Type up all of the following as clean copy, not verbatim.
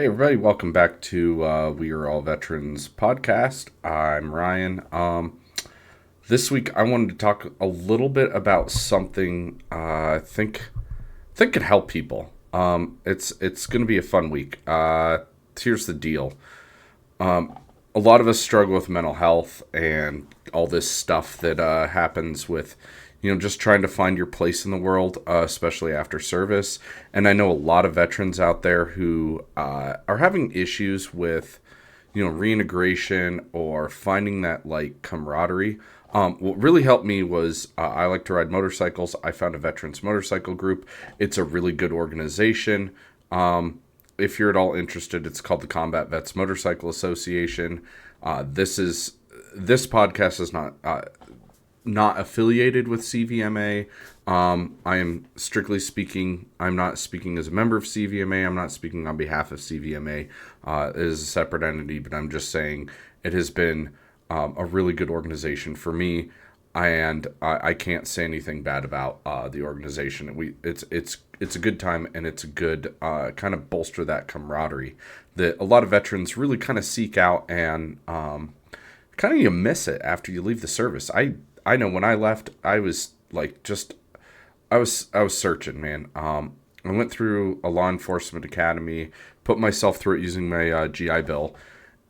Hey everybody, welcome back to We Are All Veterans podcast. I'm Ryan. This week I wanted to talk a little bit about something I think could help people. It's going to be a fun week. Here's the deal. A lot of us struggle with mental health and all this stuff that happens with, just trying to find your place in the world, especially after service. And I know a lot of veterans out there who are having issues with, reintegration or finding that like camaraderie. What really helped me was I like to ride motorcycles. I found a veterans motorcycle group. It's a really good organization. If you're at all interested, it's called the Combat Vets Motorcycle Association. This podcast is not affiliated with CVMA. I am strictly speaking. I'm not speaking as a member of CVMA. I'm not speaking on behalf of CVMA. It is a separate entity, but I'm just saying it has been a really good organization for me, and I can't say anything bad about the organization. It's a good time, and it's a good kind of bolster that camaraderie that a lot of veterans really kind of seek out, and kind of you miss it after you leave the service. I know when I left, I was like I was searching, man. I went through a law enforcement academy, put myself through it using my GI Bill,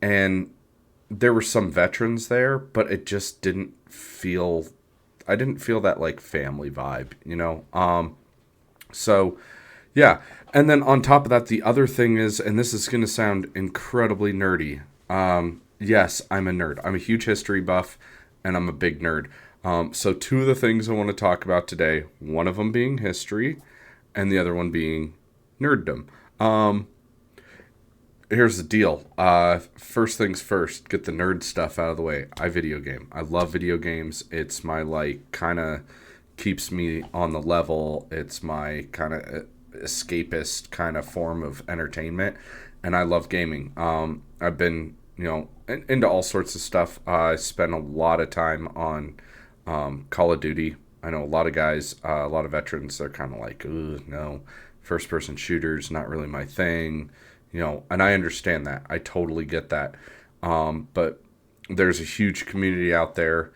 and there were some veterans there, but it just didn't feel. I didn't feel that like family vibe. So, yeah. And then on top of that, the other thing is, and this is going to sound incredibly nerdy. Yes, I'm a nerd. I'm a huge history buff, and I'm a big nerd. So two of the things I want to talk about today, one of them being history, and the other one being nerddom. Here's the deal. First things first, get the nerd stuff out of the way. I video game. I love video games. It's my like kind of keeps me on the level. It's my kind of escapist kind of form of entertainment, and I love gaming. I've been, into all sorts of stuff. I spend a lot of time on Call of Duty. I know a lot of guys, a lot of veterans, they're kind of like, ooh, no, first person shooters, not really my thing, and I understand that. I totally get that. But there's a huge community out there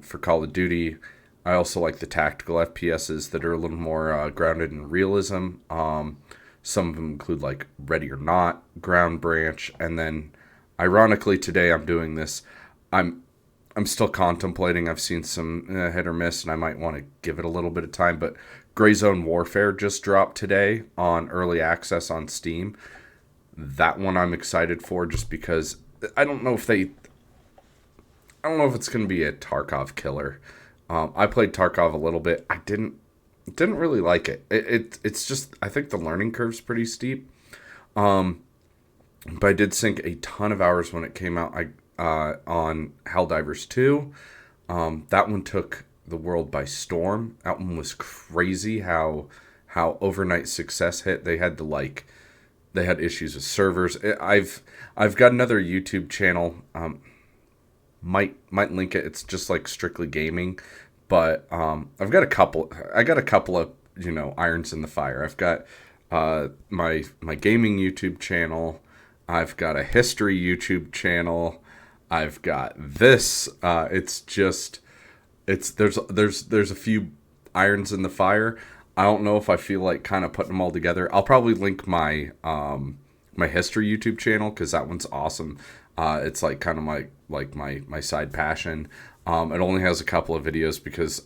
for Call of Duty. I also like the tactical FPSs that are a little more grounded in realism. Some of them include like Ready or Not, Ground Branch, and then ironically today I'm doing this. I'm still contemplating. I've seen some hit or miss, and I might want to give it a little bit of time. But Gray Zone Warfare just dropped today on early access on Steam. That one I'm excited for, just because I don't know if it's going to be a Tarkov killer. I played Tarkov a little bit. I didn't really like it. It's just, I think the learning curve's pretty steep. But I did sink a ton of hours when it came out. On Helldivers 2. That one took the world by storm. That one was crazy how overnight success hit. They had issues with servers. I've got another YouTube channel. Might link it. It's just like strictly gaming, but I've got a couple. I got a couple of irons in the fire. I've got my gaming YouTube channel. I've got a history YouTube channel. I've got this. There's a few irons in the fire. I don't know if I feel like kind of putting them all together. I'll probably link my my history YouTube channel, because that one's awesome. It's like kind of my side passion. It only has a couple of videos because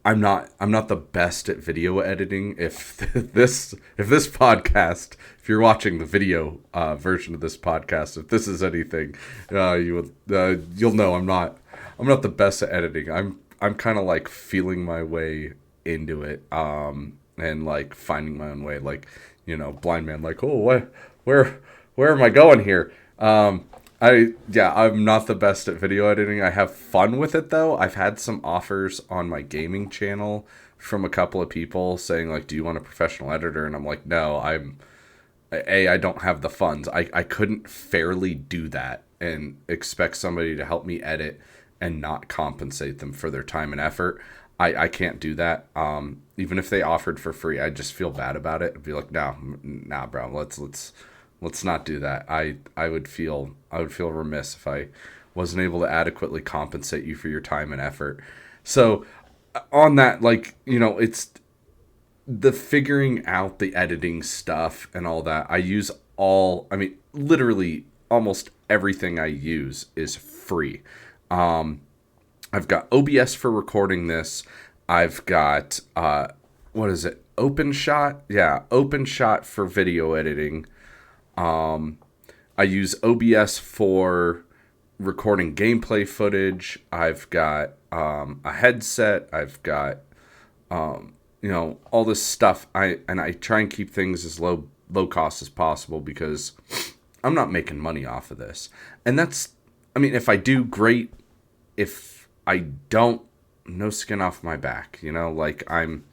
I'm not the best at video editing. If this podcast, if you're watching the video version of this podcast, if this is anything, you'll know I'm not the best at editing. I'm kind of like feeling my way into it, and like finding my own way, like blind man, like, oh, where am I going here? I'm not the best at video editing. I have fun with it though. I've had some offers on my gaming channel from a couple of people saying like, do you want a professional editor? And I'm like, no, I don't have the funds. I couldn't fairly do that and expect somebody to help me edit and not compensate them for their time and effort. I can't do that. Even if they offered for free, I just feel bad about it. I'd be like, no, nah, bro, let's not do that. I would feel remiss if I wasn't able to adequately compensate you for your time and effort. So on that, like, it's the figuring out the editing stuff and all that. I mean, literally almost everything I use is free. I've got OBS for recording this. I've got what is it? OpenShot? Yeah, OpenShot for video editing. I use OBS for recording gameplay footage. I've got a headset. I've got all this stuff. I try and keep things as low cost as possible because I'm not making money off of this. And I mean, if I do, great. If I don't, no skin off my back. Like I'm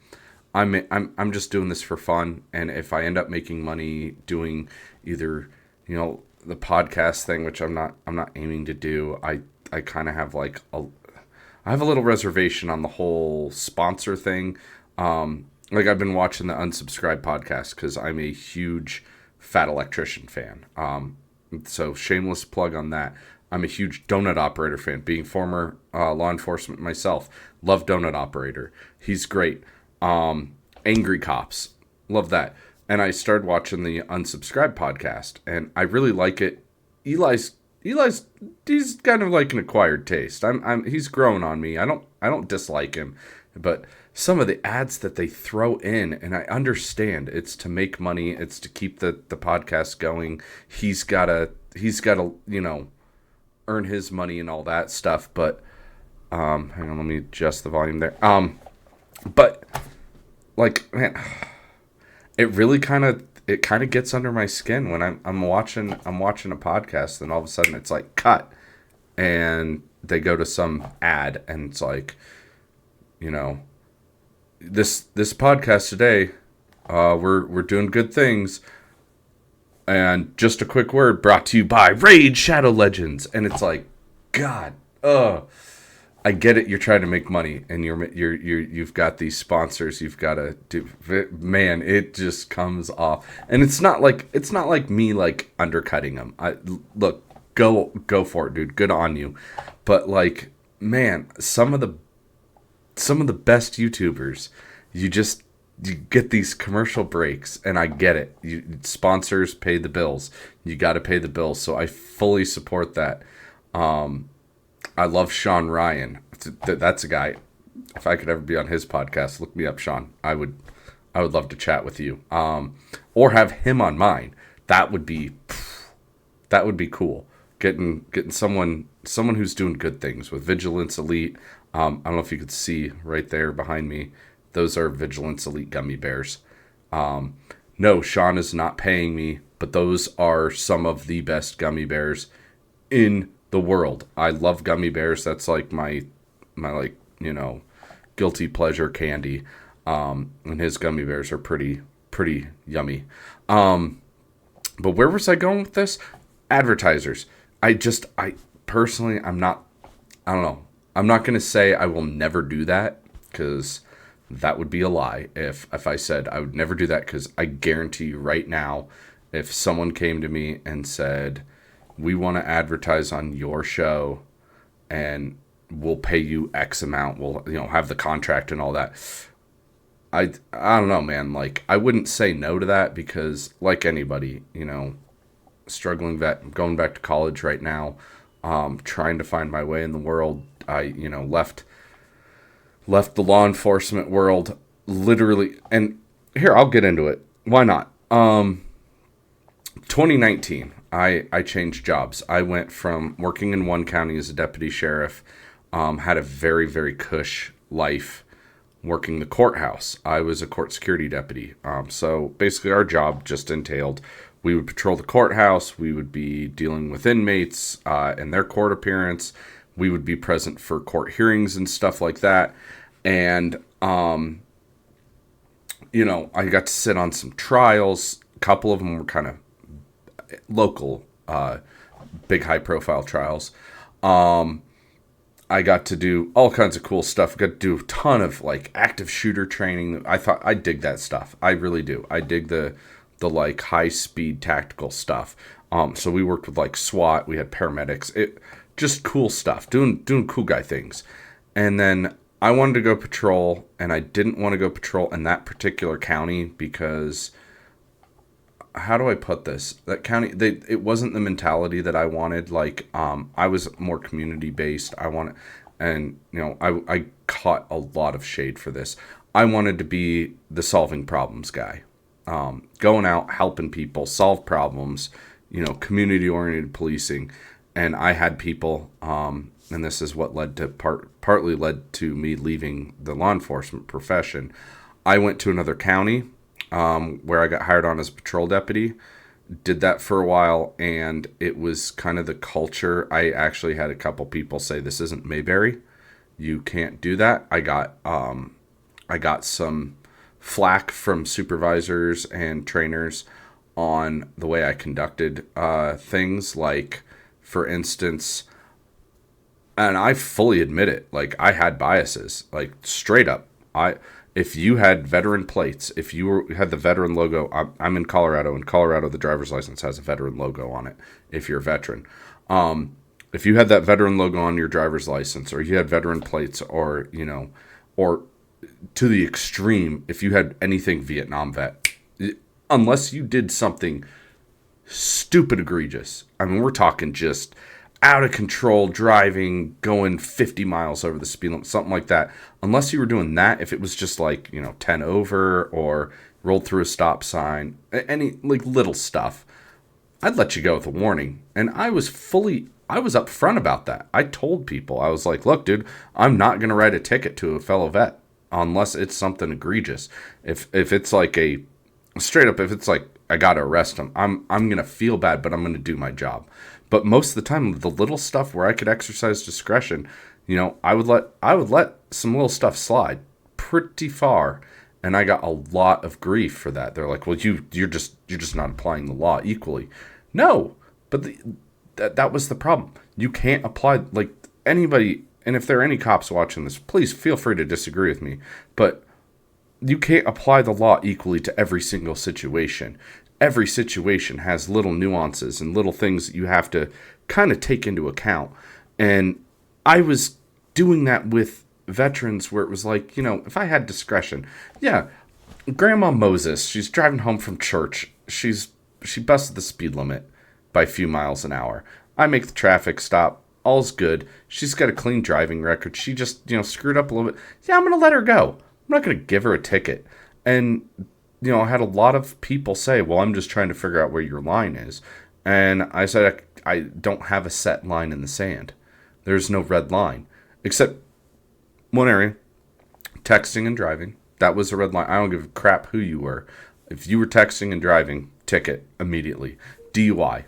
just doing this for fun. And if I end up making money doing either, the podcast thing, which I'm not aiming to do, I kind of have I have a little reservation on the whole sponsor thing. Like I've been watching the Unsubscribed podcast because I'm a huge Fat Electrician fan. So shameless plug on that. I'm a huge Donut Operator fan, being former law enforcement myself. Love Donut Operator. He's great. Angry Cops. Love that. And I started watching the Unsubscribed podcast, and I really like it. Eli's he's kind of like an acquired taste. He's grown on me. I don't dislike him, but some of the ads that they throw in, and I understand it's to make money, it's to keep the podcast going. He's gotta earn his money and all that stuff. But hang on, let me adjust the volume there. But like, man, it really kind of gets under my skin when I'm watching a podcast, and all of a sudden it's like cut, and they go to some ad, and it's like, this podcast today, we're doing good things, and just a quick word brought to you by Raid Shadow Legends, and it's like, God, I get it. You're trying to make money, and you've got these sponsors. You've got to do. Man, it just comes off, and it's not like me like undercutting them. Look, go for it, dude. Good on you. But like, man, some of the best YouTubers, you get these commercial breaks, and I get it. Sponsors pay the bills. You got to pay the bills. So I fully support that. I love Sean Ryan. That's a guy. If I could ever be on his podcast, look me up, Sean. I would love to chat with you. Or have him on mine. That would be cool. Getting someone who's doing good things with Vigilance Elite. I don't know if you could see right there behind me. Those are Vigilance Elite gummy bears. No, Sean is not paying me, but those are some of the best gummy bears in the world. I love gummy bears. That's like my guilty pleasure candy. And his gummy bears are pretty yummy. But where was I going with this? Advertisers. I personally, I don't know. I'm not going to say I will never do that, because that would be a lie if I said I would never do that, because I guarantee you right now, if someone came to me and said, we want to advertise on your show and we'll pay you X amount, we'll have the contract and all that, I don't know, man. Like, I wouldn't say no to that, because like anybody, struggling vet, going back to college right now, trying to find my way in the world. I left the law enforcement world literally, and here, I'll get into it. Why not? 2019, I changed jobs. I went from working in one county as a deputy sheriff, had a very, very cush life working the courthouse. I was a court security deputy. So basically our job just entailed, we would patrol the courthouse. We would be dealing with inmates and their court appearance. We would be present for court hearings and stuff like that. And, I got to sit on some trials. A couple of them were kind of local, big high profile trials. I got to do all kinds of cool stuff. Got to do a ton of like active shooter training. I dig that stuff. I really do. I dig the like high speed tactical stuff. So we worked with like SWAT. We had paramedics. It just cool stuff. Doing cool guy things. And then I wanted to go patrol, and I didn't want to go patrol in that particular county because, how do I put this? That county, it wasn't the mentality that I wanted. Like, I was more community based. And I caught a lot of shade for this. I wanted to be the solving problems guy, going out helping people solve problems. Community oriented policing, and I had people. And this is what led to partly led to me leaving the law enforcement profession. I went to another county where I got hired on as a patrol deputy. Did that for a while, and it was kind of the culture. I actually had a couple people say, "This isn't Mayberry. You can't do that." I got some flack from supervisors and trainers on the way I conducted things. Like, for instance, and I fully admit it, like, I had biases, like, straight up. If you had veteran plates, if you had the veteran logo, I'm in Colorado. In Colorado, the driver's license has a veteran logo on it if you're a veteran. If you had that veteran logo on your driver's license, or you had veteran plates, or, or to the extreme, if you had anything Vietnam vet, unless you did something stupid egregious, I mean, we're talking just out of control driving, going 50 miles over the speed limit, something like that. Unless you were doing that, if it was just like, 10 over or rolled through a stop sign, any like little stuff, I'd let you go with a warning. And I was upfront about that. I told people, I was like, look, dude, I'm not going to write a ticket to a fellow vet unless it's something egregious. If it's like straight up, if it's like, I got to arrest him, I'm going to feel bad, but I'm going to do my job. But most of the time, the little stuff where I could exercise discretion, I would let some little stuff slide pretty far, and I got a lot of grief for that. They're like, "Well, you're just not applying the law equally." No, but that was the problem. You can't apply, like, anybody. And if there are any cops watching this, please feel free to disagree with me. But you can't apply the law equally to every single situation. Every situation has little nuances and little things that you have to kind of take into account. And I was doing that with veterans where it was like, if I had discretion, yeah, Grandma Moses, she's driving home from church. She busted the speed limit by a few miles an hour. I make the traffic stop. All's good. She's got a clean driving record. She just, screwed up a little bit. Yeah, I'm going to let her go. I'm not going to give her a ticket. And I had a lot of people say, well, I'm just trying to figure out where your line is. And I said, I don't have a set line in the sand. There's no red line. Except one area, texting and driving. That was a red line. I don't give a crap who you were. If you were texting and driving, ticket immediately. DUI.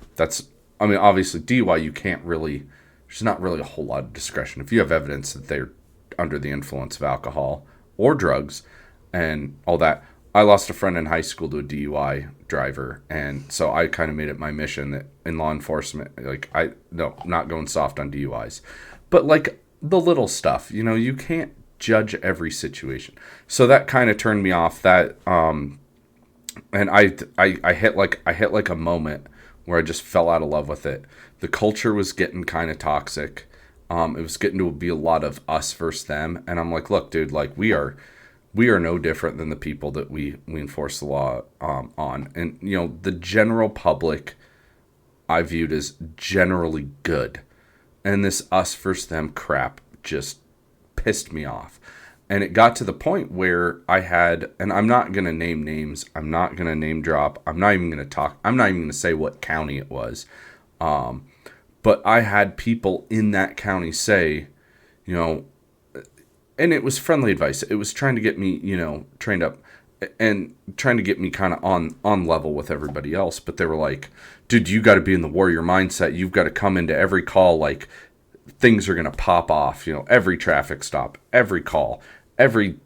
Obviously, DUI, you can't really, there's not really a whole lot of discretion. If you have evidence that they're under the influence of alcohol or drugs and all that. I lost a friend in high school to a DUI driver, and so I kind of made it my mission that in law enforcement, like, not going soft on DUIs. But, like, the little stuff, you can't judge every situation. So that kind of turned me off. That and I hit like a moment where I just fell out of love with it. The culture was getting kind of toxic. It was getting to be a lot of us versus them, and I'm like, look, dude, like, we are no different than the people that we enforce the law on. And, the general public I viewed as generally good. And this us versus them crap just pissed me off. And it got to the point where I had, and I'm not going to name names, I'm not going to name drop, I'm not even going to say what county it was. But I had people in that county say, and it was friendly advice. It was trying to get me, trained up and trying to get me kind of on level with everybody else. But they were like, dude, you got to be in the warrior mindset. You've got to come into every call like things are going to pop off, every traffic stop, every call, every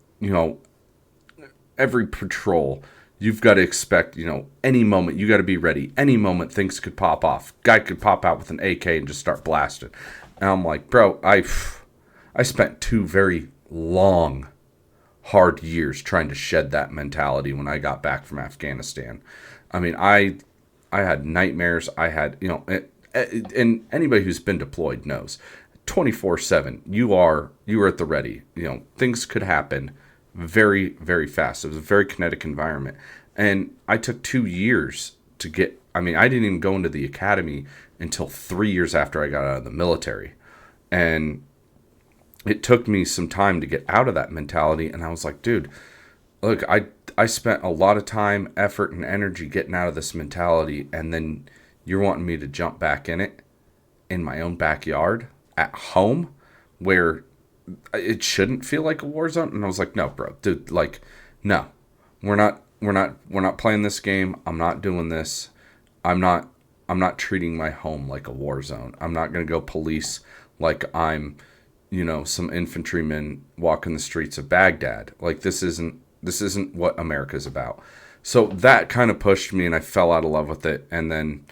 patrol. You've got to expect, any moment. You got to be ready. Any moment things could pop off. Guy could pop out with an AK and just start blasting. And I'm like, bro, I spent 2 very long, hard years trying to shed that mentality when I got back from Afghanistan. I mean, I had nightmares. I had, and anybody who's been deployed knows, 24/7, you are at the ready. Things could happen very, very fast. It was a very kinetic environment. And I took 2 years to get, I mean, I didn't even go into the academy until 3 years after I got out of the military. And it took me some time to get out of that mentality. And I was like, dude, look, I spent a lot of time, effort, and energy getting out of this mentality. And then you're wanting me to jump back in it in my own backyard at home where it shouldn't feel like a war zone. And I was like, no, bro, dude, like, no, we're not playing this game. I'm not doing this. I'm not treating my home like a war zone. I'm not going to go police like I'm, some infantryman walking the streets of Baghdad. Like, this isn't what America's about. So that kind of pushed me, and I fell out of love with it. And then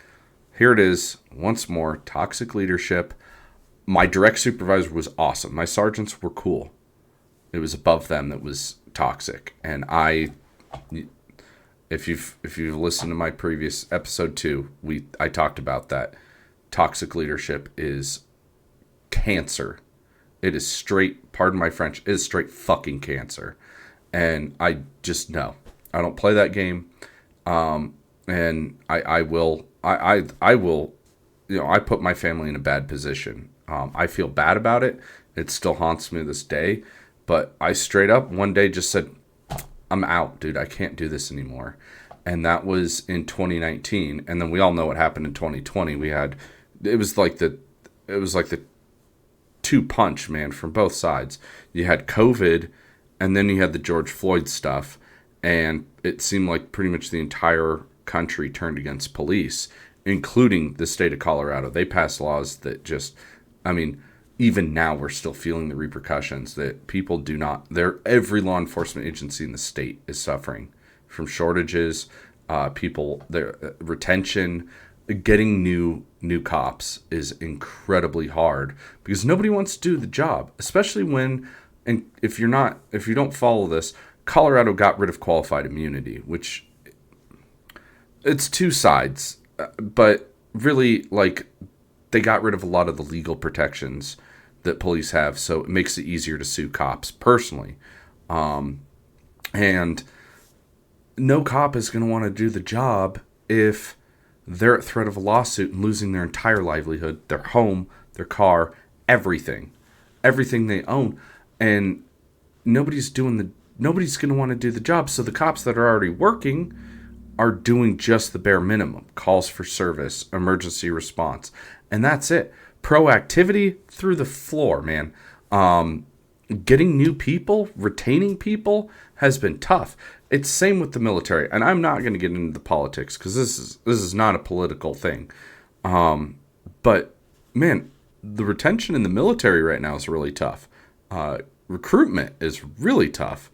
here it is once more, toxic leadership. My direct supervisor was awesome. My sergeants were cool. It was above them that was toxic. And if you've listened to my previous episode 2, I talked about that. Toxic leadership is cancer. It is straight, pardon my French, it is straight fucking cancer. And I just know I don't play that game. And I will, I put my family in a bad position. I feel bad about it. It still haunts me to this day. But I straight up one day just said, I'm out, dude. I can't do this anymore. And that was in 2019. And then we all know what happened in 2020. It was like the 2-punch, man, from both sides. You had COVID, and then you had the George Floyd stuff. And it seemed like pretty much the entire country turned against police, including the state of Colorado. They passed laws that just, I mean, even now we're still feeling the repercussions that people do not, every law enforcement agency in the state is suffering from shortages, their retention. Getting new cops is incredibly hard because nobody wants to do the job, especially when, and if you don't follow this, Colorado got rid of qualified immunity, which it's two sides, but really, like, they got rid of a lot of the legal protections that police have, so it makes it easier to sue cops personally. And no cop is going to want to do the job if they're at threat of a lawsuit and losing their entire livelihood, their home, their car, everything they own. And nobody's going to want to do the job. So the cops that are already working are doing just the bare minimum. Calls for service, emergency response. And that's it. Proactivity through the floor, man. Getting new people, retaining people has been tough. It's same with the military. And I'm not going to get into the politics because this is not a political thing. But, man, the retention in the military right now is really tough. Recruitment is really tough.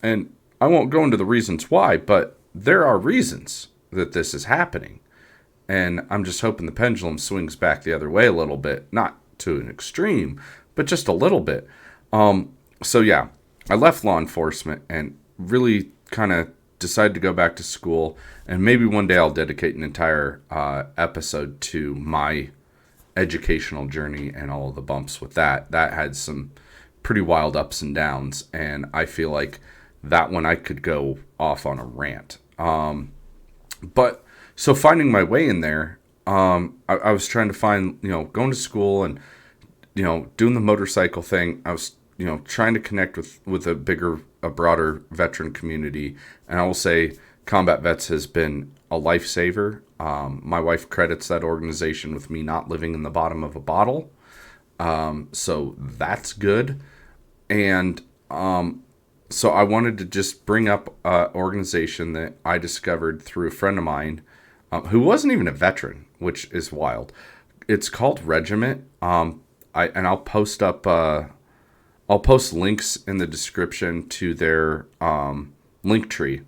And I won't go into the reasons why, but there are reasons that this is happening. And I'm just hoping the pendulum swings back the other way a little bit. Not to an extreme, but just a little bit. So yeah, I left law enforcement and really kind of decided to go back to school. And maybe one day I'll dedicate an entire episode to my educational journey and all of the bumps with that. That had some pretty wild ups and downs. And I feel like that one I could go off on a rant. But so finding my way in there, I was trying to find, going to school and, doing the motorcycle thing. I was, trying to connect with a broader veteran community. And I will say Combat Vets has been a lifesaver. My wife credits that organization with me not living in the bottom of a bottle. So that's good. And, so I wanted to just bring up an organization that I discovered through a friend of mine, who wasn't even a veteran, which is wild. It's called Regiment. I'll post up, I'll post links in the description to their link tree.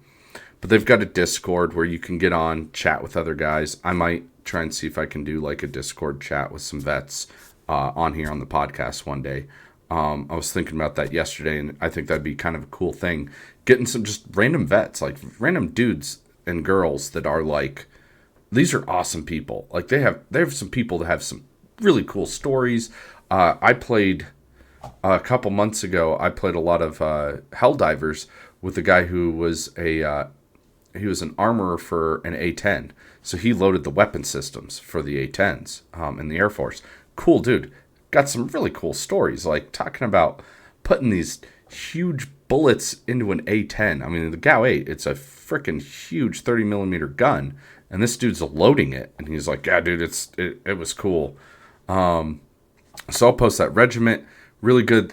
But they've got a Discord where you can get on, chat with other guys. I might try and see if I can do like a Discord chat with some vets on here on the podcast one day. I was thinking about that yesterday, and I think that'd be kind of a cool thing. Getting some just random vets, like random dudes and girls that are like, these are awesome people. Like they have some people that have some really cool stories. I played a couple months ago. I played a lot of Helldivers with a guy who was he was an armorer for an A-10. So he loaded the weapon systems for the A-10s in the Air Force. Cool dude. Got some really cool stories, like talking about putting these huge bullets into an A-10. I mean, the GAU-8, it's a freaking huge 30 millimeter gun, and this dude's loading it, and he's like, "Yeah, dude, it was cool." So I'll post that. Regiment, really good.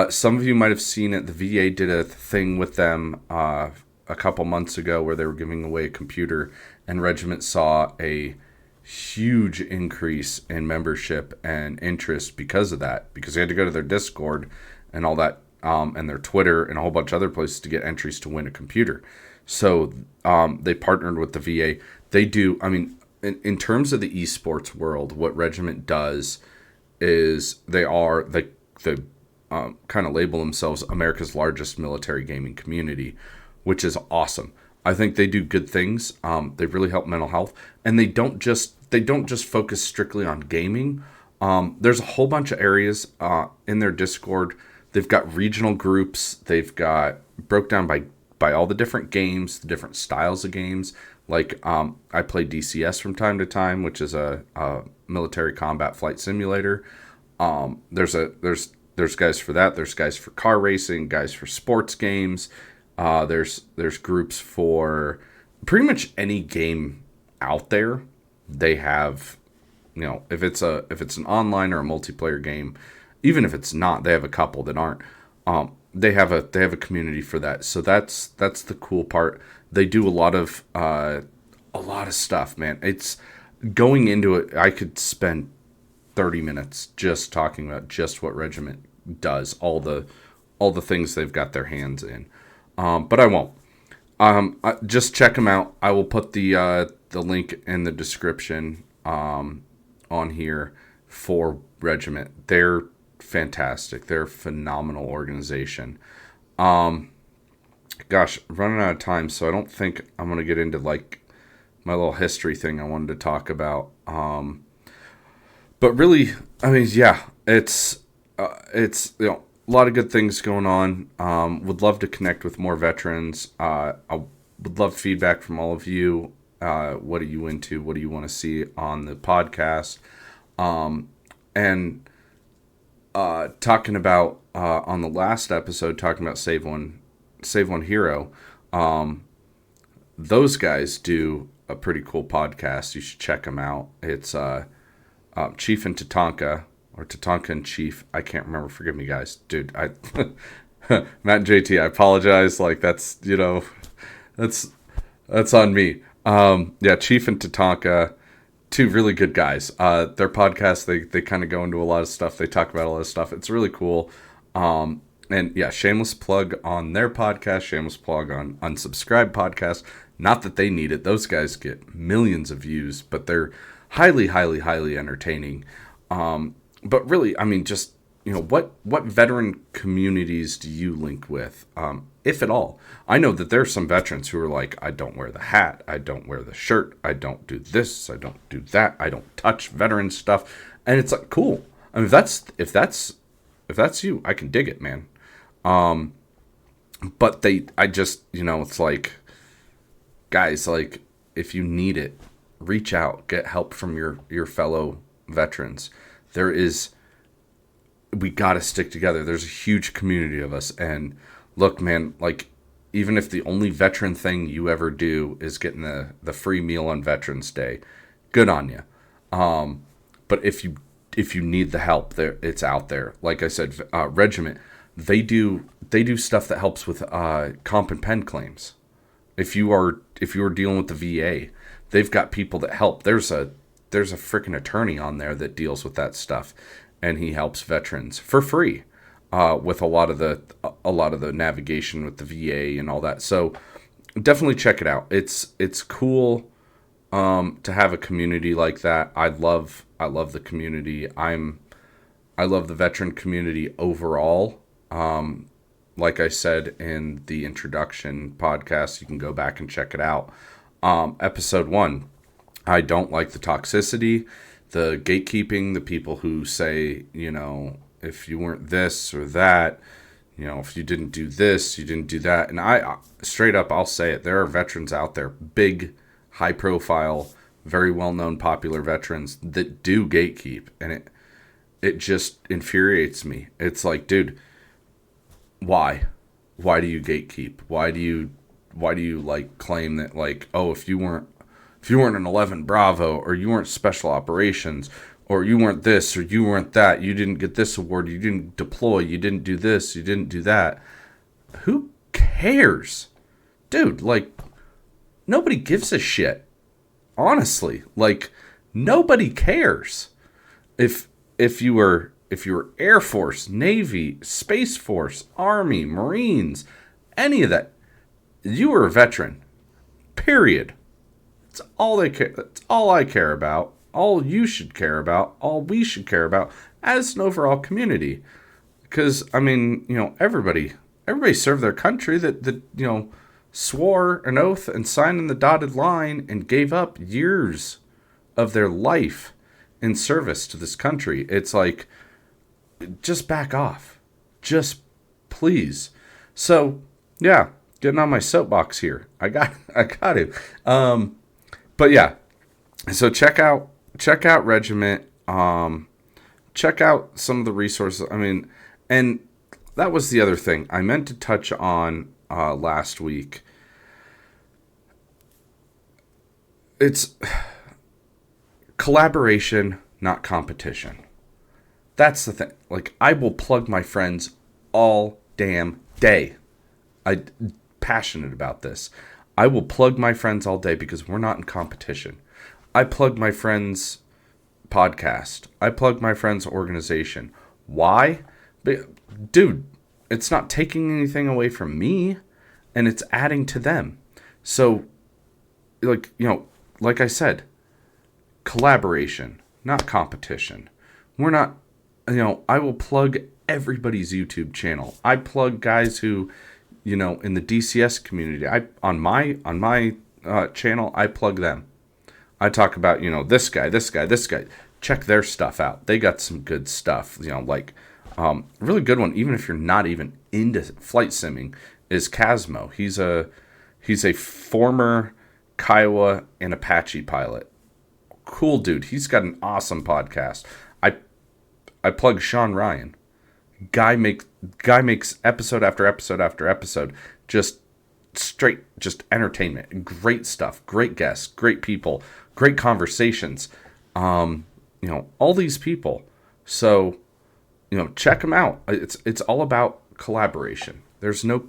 Some of you might have seen it. The VA did a thing with them a couple months ago where they were giving away a computer, and Regiment saw a huge increase in membership and interest because of that. Because they had to go to their Discord and all that, and their Twitter and a whole bunch of other places to get entries to win a computer. So they partnered with the VA. They do. I mean, in terms of the esports world, what Regiment does is they kind of label themselves America's largest military gaming community, which is awesome. I think they do good things. They really help mental health, and they don't just focus strictly on gaming. There's a whole bunch of areas in their Discord. They've got regional groups. They've got broke down by all the different games, the different styles of games. Like I play DCS from time to time, which is a military combat flight simulator. There's guys for that. There's guys for car racing, guys for sports games. There's groups for pretty much any game out there. They have, if it's an online or a multiplayer game, even if it's not, they have a couple that aren't. They have a community for that. So that's the cool part. They do a lot of stuff, man. It's going into it. I could spend 30 minutes just talking about just what Regiment does, all the things they've got their hands in. But I won't. Just check them out. I will put the link in the description on here for Regiment. They're fantastic. They're a phenomenal organization. Gosh, running out of time, so I don't think I'm going to get into like my little history thing I wanted to talk about. But really, I mean, yeah, it's a lot of good things going on. Would love to connect with more veterans. I would love feedback from all of you. What are you into? What do you want to see on the podcast? And talking about on the last episode, talking about Save One Hero. Those guys do a pretty cool podcast. You should check them out. It's Chief and Tatanka, or Tatanka and Chief. I can't remember. Forgive me, guys. Dude, Matt and JT, I apologize. Like, that's on me. Yeah, Chief and Tatanka, two really good guys. Their podcast, they kind of go into a lot of stuff. They talk about a lot of stuff. It's really cool. And yeah, shameless plug on their podcast, shameless plug on Unsubscribed podcast. Not that they need it. Those guys get millions of views, but they're highly, highly, highly entertaining. But really, I mean, just, what veteran communities do you link with, if at all? I know that there's some veterans who are like, I don't wear the hat, I don't wear the shirt, I don't do this, I don't do that, I don't touch veteran stuff, and it's like, cool. I mean, if that's you, I can dig it, man. But it's like, guys, like, if you need it, reach out, get help from your fellow veterans. We got to stick together. There's a huge community of us. And look, man, like, even if the only veteran thing you ever do is getting the free meal on Veterans Day, good on you. But if you need the help, it's out there. Like I said, Regiment, they do stuff that helps with comp and pen claims. If you are dealing with the VA, they've got people that help. There's a freaking attorney on there that deals with that stuff, and he helps veterans for free with a lot of the navigation with the VA and all that. So definitely check it out. It's cool to have a community like that. I love the community. I'm I love the veteran community overall. Like I said in the introduction podcast, you can go back and check it out. Episode 1, I don't like the toxicity, the gatekeeping, the people who say, if you weren't this or that, if you didn't do this, you didn't do that. And I straight up, I'll say it. There are veterans out there, big, high profile, very well known, popular veterans that do gatekeep. And it just infuriates me. It's like, dude, why? Why do you gatekeep? Why do you like claim that, like, oh, if you weren't an 11 Bravo, or you weren't special operations, or you weren't this, or you weren't that, you didn't get this award, you didn't deploy, you didn't do this, you didn't do that. Who cares? Dude, like, nobody gives a shit. Honestly, like, nobody cares. If you were Air Force, Navy, Space Force, Army, Marines, any of that, you were a veteran. Period. That's all they care. That's all I care about. All you should care about. All we should care about as an overall community. Because I mean, everybody served their country that swore an oath and signed in the dotted line and gave up years of their life in service to this country. It's like, just back off. Just please. So, yeah, getting on my soapbox here. I got it. But yeah. So check out Regiment. Check out some of the resources. I mean, and that was the other thing I meant to touch on last week. It's collaboration, not competition. That's the thing. Like, I will plug my friends all damn day. I'm passionate about this. I will plug my friends all day because we're not in competition. I plug my friends' podcast. I plug my friends' organization. Why? Dude, it's not taking anything away from me, and it's adding to them. So, like I said, collaboration, not competition. We're not, I will plug everybody's YouTube channel. I plug guys who, in the DCS community. On my channel, I plug them. I talk about, this guy. Check their stuff out. They got some good stuff. Really good one. Even if you're not even into flight simming, is Casmo. He's a former Kiowa and Apache pilot. Cool dude. He's got an awesome podcast. I plug Sean Ryan. Guy makes episode after episode after episode, just entertainment. Great stuff. Great guests. Great people. Great conversations. All these people. So, check them out. It's all about collaboration. There's no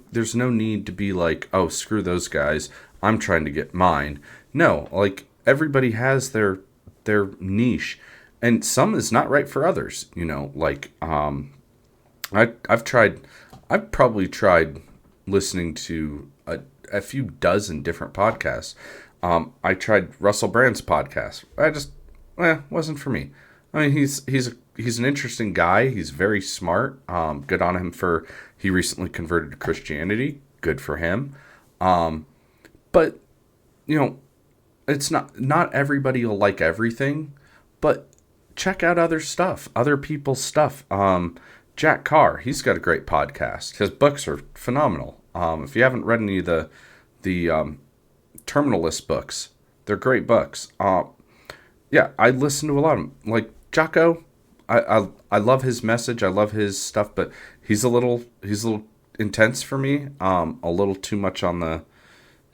need to be like, oh, screw those guys, I'm trying to get mine. No, like, everybody has their niche, and some is not right for others. I've probably tried listening to a few dozen different podcasts. I tried Russell Brand's podcast. Wasn't for me. I mean, he's an interesting guy. He's very smart. Good on him he recently converted to Christianity. Good for him. But it's not everybody will like everything, but check out other stuff, other people's stuff. Jack Carr, he's got a great podcast. His books are phenomenal. If you haven't read any of the Terminalist books, they're great books. Yeah, I listen to a lot of them. Like Jocko, I love his message. I love his stuff, but he's a little intense for me. A little too much on the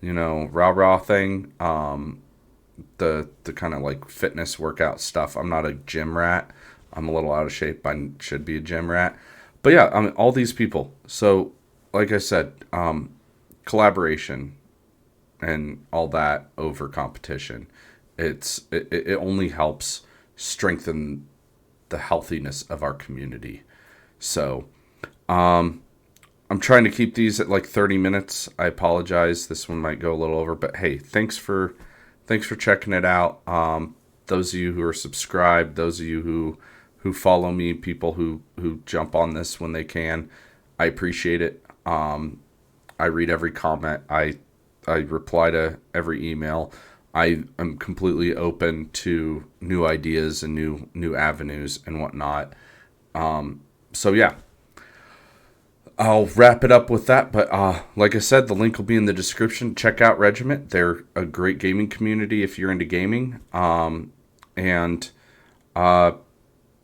rah thing. The kind of like fitness workout stuff. I'm not a gym rat. I'm a little out of shape. I should be a gym rat. But yeah, I mean, all these people. So, like I said, collaboration and all that over competition. It only helps strengthen the healthiness of our community. So, I'm trying to keep these at like 30 minutes. I apologize. This one might go a little over, but hey, thanks for checking it out. Those of you who are subscribed, those of you who who follow me, people who jump on this when they can. I appreciate it. I read every comment. I reply to every email. I am completely open to new ideas and new avenues and whatnot. So yeah, I'll wrap it up with that. But like I said, the link will be in the description. Check out Regiment. They're a great gaming community if you're into gaming. And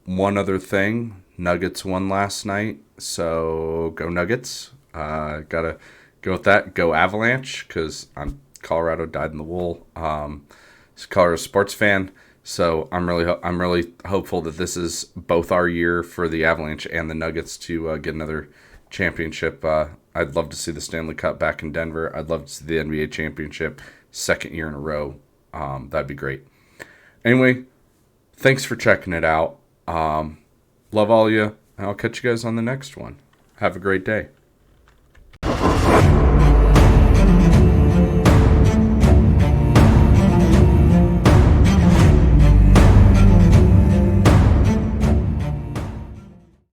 one other thing, Nuggets won last night, so go Nuggets. Gotta go with that. Go Avalanche, because I'm Colorado dyed in the wool. Colorado sports fan, so I'm really hopeful that this is both our year for the Avalanche and the Nuggets to get another championship. I'd love to see the Stanley Cup back in Denver. I'd love to see the NBA championship second year in a row. That'd be great. Anyway, thanks for checking it out. Love all you. And I'll catch you guys on the next one. Have a great day.